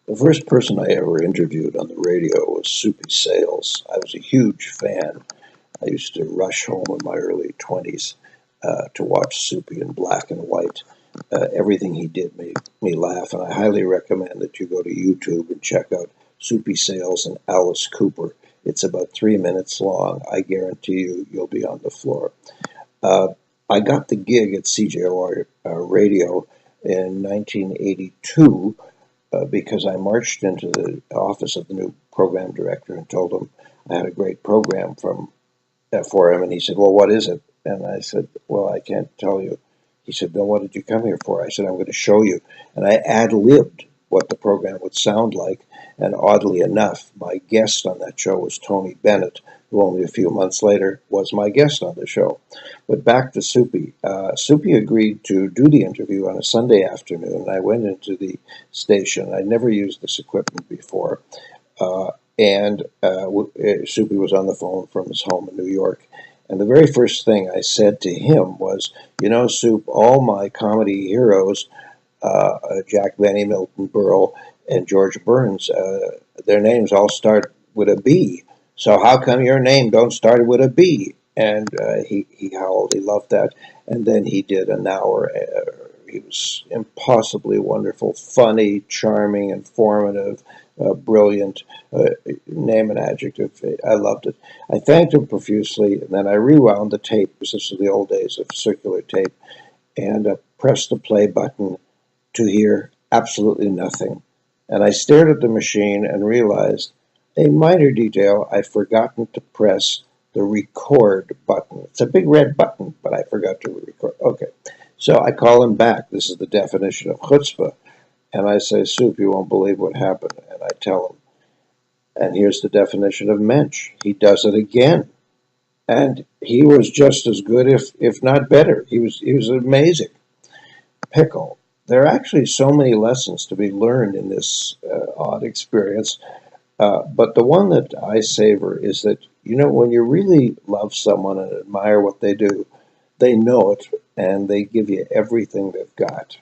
The first person I ever interviewed on the radio was Soupy Sales. I was a huge fan. I used to rush home in my early 20s to watch Soupy in black and white. Everything he did made me laugh, and I highly recommend that you go to YouTube and check out Soupy Sales and Alice Cooper. It's about 3 minutes long. I guarantee you'll be on the floor. Uh, I got the gig at CJOR Radio in 1982 because I marched into the office of the new program director and told him I had a great program for him. And he said, "Well, what is it?" And I said, "Well, I can't tell you." He said, "Then what did you come here for?" I said, "I'm going to show you." And I ad-libbed what the program would sound like. And oddly enough, my guest on that show was Tony Bennett, who only a few months later was my guest on the show. But back to Soupy. Soupy agreed to do the interview on a Sunday afternoon. I went into the station. I'd never used this equipment before. And Soupy was on the phone from his home in New York. And the very first thing I said to him was, "You know, Soup, all my comedy heroes, Jack Benny, Milton Berle, and George Burns, their names all start with a B. So how come your name don't start with a B?" And he howled. He loved that. And then he did an hour. He was impossibly wonderful, funny, charming, informative, brilliant. Name an adjective. I loved it. I thanked him profusely, and then I rewound the tape, because this was the old days of circular tape, and pressed the play button to hear absolutely nothing. And I stared at the machine and realized a minor detail: I'd forgotten to press the record button. It's a big red button, but I forgot to record. Okay. So I call him back. This is the definition of chutzpah. And I say, "Soup, you won't believe what happened." And I tell him. And here's the definition of mensch. He does it again. And he was just as good, if not better. He was amazing. Pickle. There are actually so many lessons to be learned in this odd experience. But the one that I savor is that, when you really love someone and admire what they do, they know it, and they give you everything they've got.